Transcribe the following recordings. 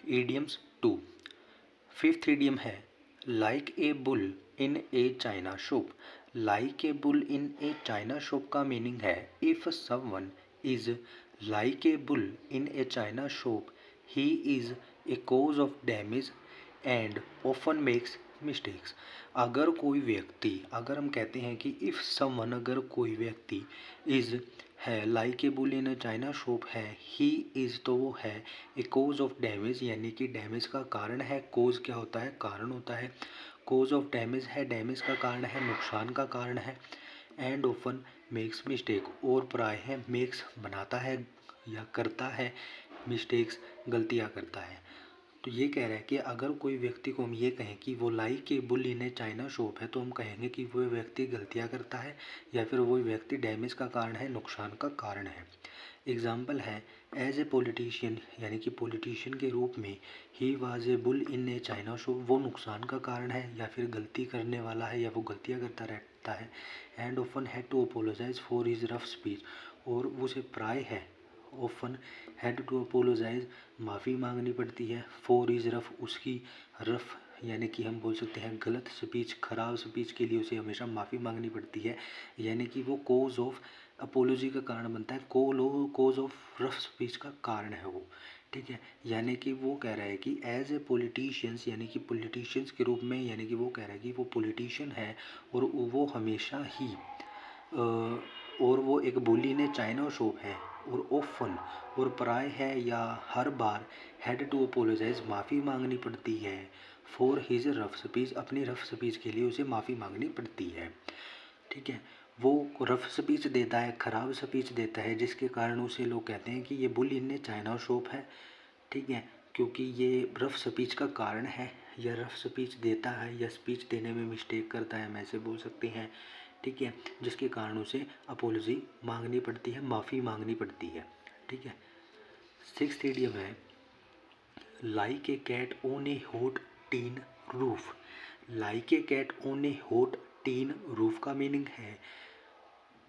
Idioms 2। Fifth idiom है like A bull in A China shop. Like a bull in A China shop का meaning है if someone is like a bull in A China shop he is a cause of damage and often makes mistakes. अगर कोई व्यक्ति, अगर हम कहते हैं कि इफ़ समवन, अगर कोई व्यक्ति इज़ है like A bull in a China shop है, ही इज़ तो वो है ए कोज ऑफ डैमेज, यानी कि डैमेज का कारण है। कोज क्या होता है? कारण होता है। कोज ऑफ डैमेज है, डैमेज का कारण है, नुकसान का कारण है। एंड ऑफन मेक्स मिस्टेक, और प्राय है मेक्स बनाता है या करता है, मिस्टेक्स गलतियाँ करता है। तो ये कह रहा है कि अगर कोई व्यक्ति को हम ये कहें कि वो like a bull in A China shop है, तो हम कहेंगे कि वो व्यक्ति गलतियाँ करता है या फिर वो व्यक्ति डैमेज का कारण है, नुकसान का कारण है। एग्जाम्पल है एज ए पॉलिटिशियन, यानी कि पॉलिटिशियन के रूप में he was a bull in A China shop, वो नुकसान का कारण है या फिर गलती करने वाला है या वो गलतियाँ करता रहता है। And often had to apologise for his rough speech, और उसे प्राय है ऑफन हैड टू अपोलोजाइज, माफ़ी मांगनी पड़ती है, फॉर हिज रफ, उसकी रफ यानी कि हम बोल सकते हैं गलत स्पीच, खराब स्पीच के लिए उसे हमेशा माफ़ी मांगनी पड़ती है, यानी कि वो कोज ऑफ अपोलॉजी का कारण बनता है, कोज ऑफ रफ स्पीच का कारण है वो। ठीक है, यानी कि वो कह रहा है कि एज ए पॉलिटिशियंस, यानी कि पॉलिटिशियंस के रूप में, यानी कि वो कह रहा है कि वो पॉलिटिशियन है और वो हमेशा ही और वो एक बुली ने चाइना शॉप है, और ओफन और प्राय है या हर बार हैड टू अपोलोजाइज, माफ़ी मांगनी पड़ती है, फॉर हिज रफ स्पीच, अपनी रफ स्पीच के लिए उसे माफ़ी मांगनी पड़ती है। ठीक है, वो रफ स्पीच देता है, ख़राब स्पीच देता है, जिसके कारण उसे लोग कहते हैं कि ये बुली ने चाइना शॉप है। ठीक है, क्योंकि ये रफ स्पीच का कारण है, या रफ स्पीच देता है या स्पीच देने में मिस्टेक करता है, हम ऐसे बोल सकते हैं। ठीक है, जिसके कारण उसे अपोलॉजी मांगनी पड़ती है, माफ़ी मांगनी पड़ती है। ठीक है, सिक्स्थ इडियम है like a cat on a hot tin roof. Like a cat on a hot tin roof का मीनिंग है,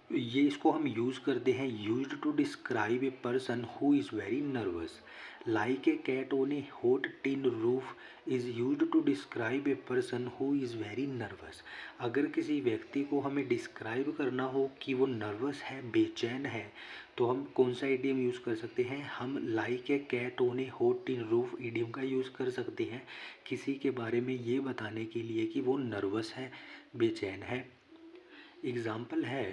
ये इसको हम यूज़ करते हैं used to describe a person who is very nervous. Like a cat on a hot tin roof is used to describe a person who is very nervous. अगर किसी व्यक्ति को हमें डिस्क्राइब करना हो कि वो नर्वस है, बेचैन है, तो हम कौन सा इडियम यूज़ कर सकते हैं? हम like a cat on a hot tin roof idiom का यूज़ कर सकते हैं किसी के बारे में ये बताने के लिए कि वो नर्वस है, बेचैन है। एग्जाम्पल है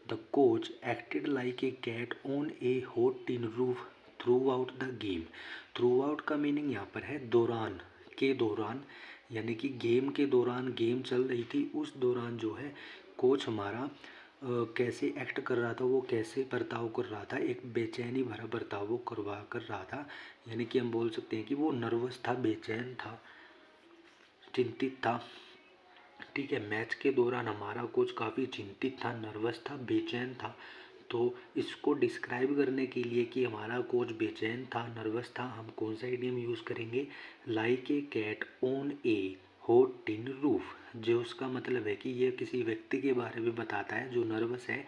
the coach acted like a cat on a hot tin roof throughout the game. Throughout का मीनिंग यहाँ पर है दौरान, के दौरान, यानी कि गेम के दौरान, गेम चल रही थी उस दौरान जो है कोच हमारा कैसे एक्ट कर रहा था, वो कैसे बर्ताव कर रहा था, एक बेचैनी भरा बर्ताव वो करवा कर रहा था, यानी कि हम बोल सकते हैं कि वो नर्वस था, बेचैन था, चिंतित था। ठीक है, मैच के दौरान हमारा कोच काफ़ी चिंतित था, नर्वस था, बेचैन था। तो इसको डिस्क्राइब करने के लिए कि हमारा कोच बेचैन था, नर्वस था, हम कौन सा इडियम यूज़ करेंगे? Like a cat on a hot tin roof, जो उसका मतलब है कि ये किसी व्यक्ति के बारे में बताता है जो नर्वस है,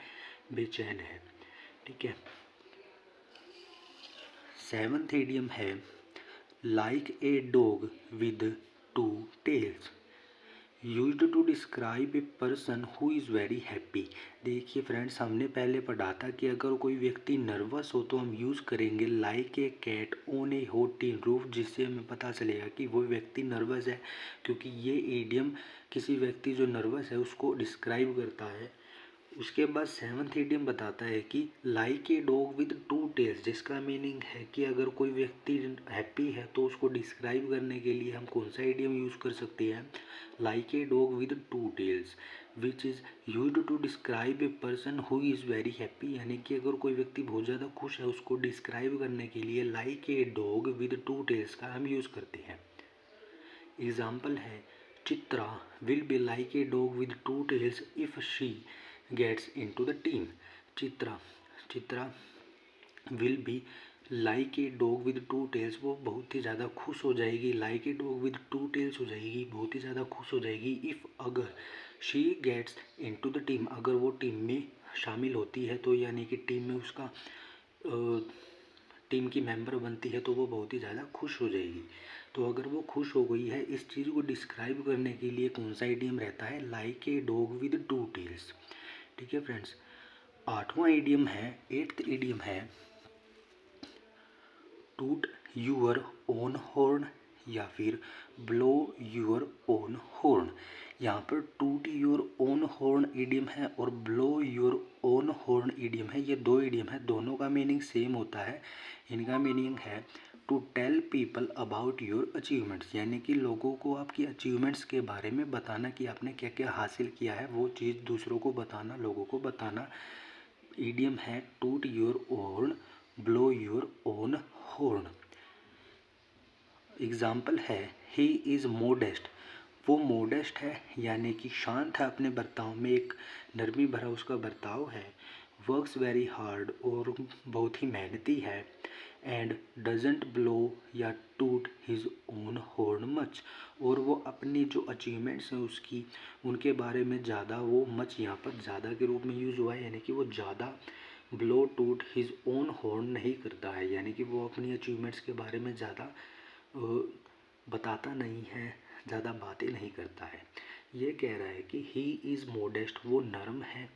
बेचैन है। ठीक है, सेवंथ इडियम है like a dog with two tails, used to describe a person who is very happy. देखिए फ्रेंड्स, हमने पहले पढ़ा था कि अगर कोई व्यक्ति नर्वस हो तो हम यूज़ करेंगे like a cat on a hot tin roof, जिससे हमें पता चलेगा कि वो व्यक्ति नर्वस है, क्योंकि ये इडियम किसी व्यक्ति जो नर्वस है उसको डिस्क्राइब करता है। उसके बाद सेवन्थ इडियम बताता है कि like a dog with two tails, जिसका मीनिंग है कि अगर कोई व्यक्ति हैप्पी है तो उसको डिस्क्राइब करने के लिए हम कौन सा इडियम यूज़ कर सकते हैं? Like a dog with two tails which is used to describe a person who is very happy, यानी कि अगर कोई व्यक्ति बहुत ज़्यादा खुश है उसको डिस्क्राइब करने के लिए like a dog with two tails का हम यूज़ करते हैं। एग्जाम्पल है Chitra will be like a dog with two tails if she gets into the team. Chitra will be like a dog with two tails, वो बहुत ही ज़्यादा खुश हो जाएगी, like a dog with two tails हो जाएगी, बहुत ही ज़्यादा खुश हो जाएगी। इफ़, अगर, she gets into the team, अगर वो टीम में शामिल होती है, तो यानी कि टीम में उसका टीम की मेंबर बनती है तो वो बहुत ही ज़्यादा खुश हो जाएगी। तो अगर वो खुश हो गई है, इस चीज़ को डिस्क्राइब करने के लिए कौन सा इडियम रहता है? Like a dog with two tails. ठीक है फ्रेंड्स, आठवां इडियम है, एट्थ इडियम है टूट यूअर ओन हॉर्न या फिर ब्लो यूअर ओन हॉर्न। यहाँ पर टूट योर ओन हॉर्न इडियम है और blow your own horn idiom है। ये दो इडियम है, दोनों का मीनिंग सेम होता है। इनका मीनिंग है to tell people about your achievements, यानी कि लोगों को आपकी अचीवमेंट्स के बारे में बताना कि आपने क्या क्या हासिल किया है, वो चीज़ दूसरों को बताना, लोगों को बताना। इडियम है toot your own blow your own horn. Example है ही इज़ मोडेस्ट, वो मोडेस्ट है यानी कि शांत है अपने बर्ताव में, एक नरमी भरा उसका बर्ताव है। वर्क्स वेरी हार्ड, और बहुत ही मेहनती है। एंड डजेंट ब्लो या टूट हिज ओन हॉर्न मच, और वो अपनी जो अचीवमेंट्स हैं उसकी, उनके बारे में ज़्यादा, वो मच यहाँ पर ज़्यादा के रूप में यूज़ हुआ है, यानी कि वो ज़्यादा ब्लो टूट हिज ओन हॉर्न नहीं करता है, यानी कि वो अपनी अचीवमेंट्स के बारे में ज़्यादा बताता नहीं है, ज़्यादा बातें नहीं करता है। ये कह रहा है कि ही इज़ मोडेस्ट, वो नरम है,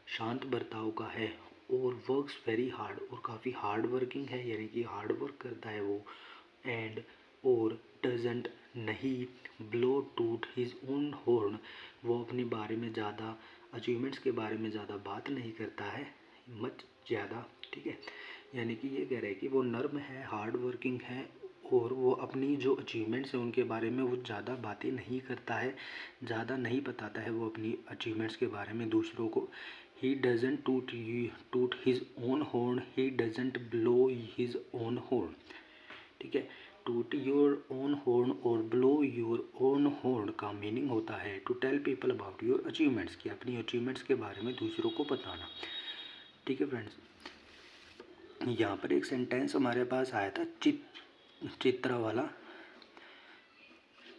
शांत बर्ताव का है, और वर्क्स वेरी हार्ड, और काफ़ी हार्ड वर्किंग है, यानी कि हार्ड वर्क करता है वो। एंड और डजेंट नहीं ब्लो टूट हिज ओन हॉर्न, वो अपने बारे में ज़्यादा, अचीवमेंट्स के बारे में ज़्यादा बात नहीं करता है, मच ज़्यादा। ठीक है, यानी कि ये कह रहे हैं कि वो नर्म है, हार्ड वर्किंग है, और वो अपनी जो अचीवमेंट्स हैं उनके बारे में वो ज़्यादा बातें नहीं करता है, ज़्यादा नहीं बताता है वो अपनी अचीवमेंट्स के बारे में दूसरों को। He doesn't toot his own horn, he doesn't blow his own horn. ठीक है, टूट योर ओन हॉर्न और ब्लो योर ओन हॉर्न का मीनिंग होता है to tell people about your achievements, कि अपनी अचीवमेंट्स के बारे में दूसरों को बताना। ठीक है फ्रेंड्स, यहाँ पर एक सेंटेंस हमारे पास आया था चित्रा वाला,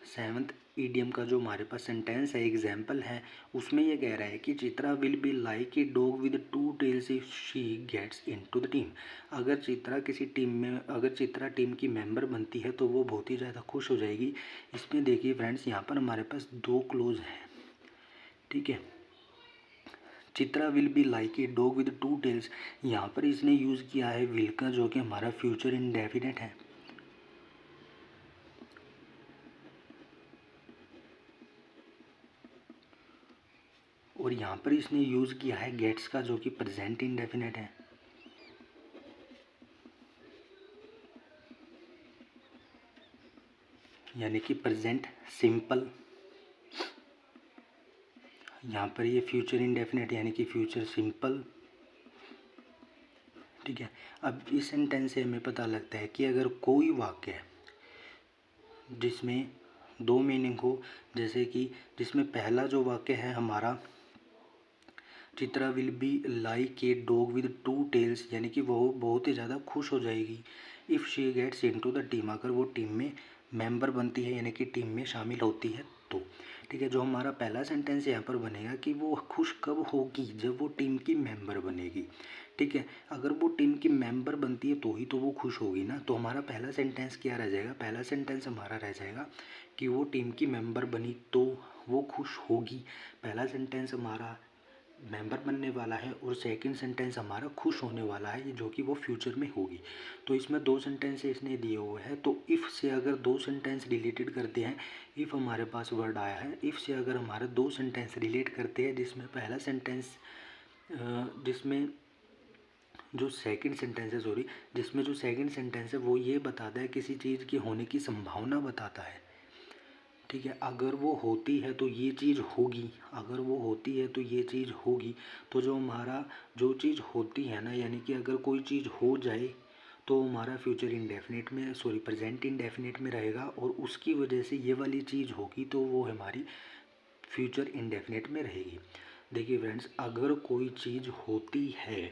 सेवंथ ईडियम का जो हमारे पास सेंटेंस है, एग्जाम्पल है, उसमें ये कह रहा है कि Chitra will be like a dog with two tails if she gets into the team. अगर चित्रा किसी टीम में, अगर चित्रा टीम की मेंबर बनती है तो वो बहुत ही ज़्यादा खुश हो जाएगी। इसमें देखिए फ्रेंड्स, यहाँ पर हमारे पास दो क्लोज हैं। ठीक है, Chitra will be like a dog with two tails, यहाँ पर इसने यूज़ किया है विल का, जो कि हमारा फ्यूचर इंडेफिनेट है। और यहाँ पर इसने यूज़ किया है गेट्स का, जो कि प्रेजेंट इंडेफिनेट है। यानी कि प्रेजेंट सिंपल। यहाँ पर ये फ्यूचर इंडेफिनेट यानी कि फ्यूचर सिंपल। ठीक है, अब इस सेंटेंस से हमें पता लगता है कि अगर कोई वाक्य है जिसमें दो मीनिंग हो, जैसे कि जिसमें पहला जो वाक्य है हमारा, Chitra will be like a dog with two tails, यानी कि वो बहुत ही ज़्यादा खुश हो जाएगी if she gets into the team, अगर वो टीम में मेंबर बनती है, यानी कि टीम में शामिल होती है तो। ठीक है, जो हमारा पहला सेंटेंस यहाँ पर बनेगा कि वो खुश कब होगी, जब वो टीम की मेंबर बनेगी। ठीक है, अगर वो टीम की मेंबर बनती है तो ही तो वो खुश होगी ना। तो हमारा पहला सेंटेंस क्या रह जाएगा? पहला सेंटेंस हमारा रह जाएगा कि वो टीम की मेंबर बनी तो वो खुश होगी। पहला सेंटेंस हमारा मेंबर बनने वाला है और सेकंड सेंटेंस हमारा खुश होने वाला है, जो कि वो फ्यूचर में होगी। तो इसमें दो सेंटेंस इसने दिए हुए हैं। तो इफ़ से अगर दो सेंटेंस रिलेटेड करते हैं, इफ़ हमारे पास वर्ड आया है, इफ़ से अगर हमारे दो सेंटेंस रिलेट करते हैं, जिसमें पहला सेंटेंस जिसमें जो सेकंड सेंटेंस है, जिसमें जो सेकंड सेंटेंस है वो ये बताता है, किसी चीज़ के होने की संभावना बताता है। ठीक है, अगर वो होती है तो ये चीज़ होगी, अगर वो होती है तो ये चीज़ होगी। तो जो हमारा जो चीज़ होती है ना, यानी कि अगर कोई चीज़ हो जाए तो हमारा फ्यूचर इंडेफिनिट में, प्रेजेंट इंडेफिनिट में रहेगा, और उसकी वजह से ये वाली चीज़ होगी तो वो हमारी फ्यूचर इंडेफिनिट में रहेगी। देखिए फ्रेंड्स, अगर कोई चीज़ होती है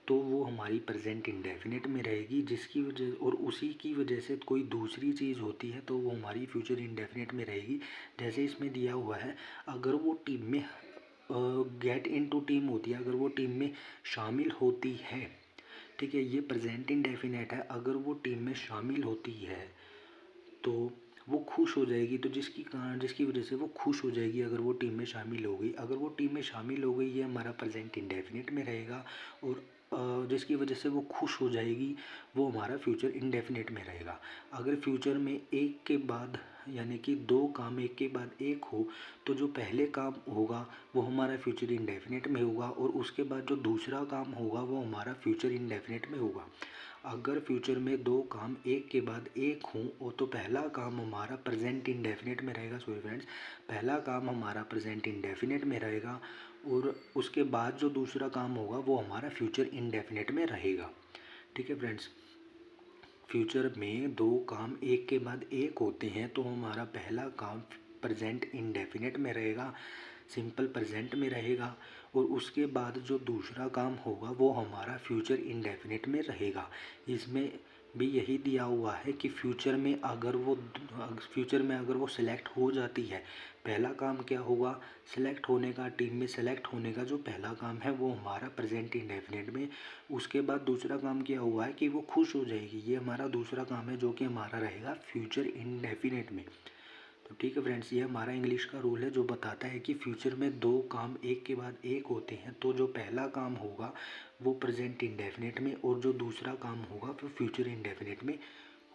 तो वो हमारी प्रेजेंट इंडेफिनिट में रहेगी, जिसकी वजह, और उसी की वजह से कोई दूसरी चीज़ होती है तो वो हमारी फ्यूचर इंडेफिनिट में रहेगी। जैसे इसमें दिया हुआ है, अगर वो टीम में गेट इनटू टीम होती है, अगर वो टीम में शामिल होती है, ठीक है, ये प्रेजेंट इंडेफिनेट है। अगर वो टीम में शामिल होती है तो वो खुश हो जाएगी, तो जिसकी वजह से वो खुश हो जाएगी अगर वो टीम में शामिल हो गई। अगर वो टीम में शामिल हो गई, ये हमारा प्रेजेंट इंडेफिनिट में रहेगा। और जिसकी वजह से वो खुश हो जाएगी, वो हमारा फ्यूचर इंडेफिनिट में रहेगा। अगर फ्यूचर में एक के बाद यानी कि दो काम एक के बाद एक हो, तो जो पहले काम होगा वो हमारा फ्यूचर इंडेफिनिट में होगा, और उसके बाद जो दूसरा काम होगा वो हमारा फ्यूचर इंडेफिनिट में होगा। अगर फ्यूचर में दो काम एक के बाद एक हों और तो पहला काम हमारा प्रेजेंट इंडेफिनिट में रहेगा। सॉरी फ्रेंड्स, पहला काम हमारा प्रेजेंट इंडेफिनिट में रहेगा, और उसके बाद जो दूसरा काम होगा वो हमारा फ्यूचर इंडेफिनिट में रहेगा। ठीक है फ्रेंड्स, फ्यूचर में दो काम एक के बाद एक होते हैं तो हमारा पहला काम प्रेजेंट इंडेफिनिट में रहेगा, सिंपल प्रेजेंट में रहेगा, और उसके बाद जो दूसरा काम होगा वो हमारा फ्यूचर इंडेफिनिट में रहेगा। इसमें भी यही दिया हुआ है कि फ्यूचर में अगर वो सिलेक्ट हो जाती है, पहला काम क्या होगा, सेलेक्ट होने का, टीम में सेलेक्ट होने का जो पहला काम है वो हमारा प्रेजेंट इंडेफिनिट में। उसके बाद दूसरा काम क्या हुआ है कि वो खुश हो जाएगी, ये हमारा दूसरा काम है जो कि हमारा रहेगा फ्यूचर इंडेफिनिट में। तो ठीक है फ्रेंड्स, ये हमारा इंग्लिश का रूल है जो बताता है कि फ्यूचर में दो काम एक के बाद एक होते हैं तो जो पहला काम होगा वो प्रेजेंट इंडेफिनिट में, और जो दूसरा काम होगा वो फ्यूचर इंडेफिनिट में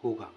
होगा।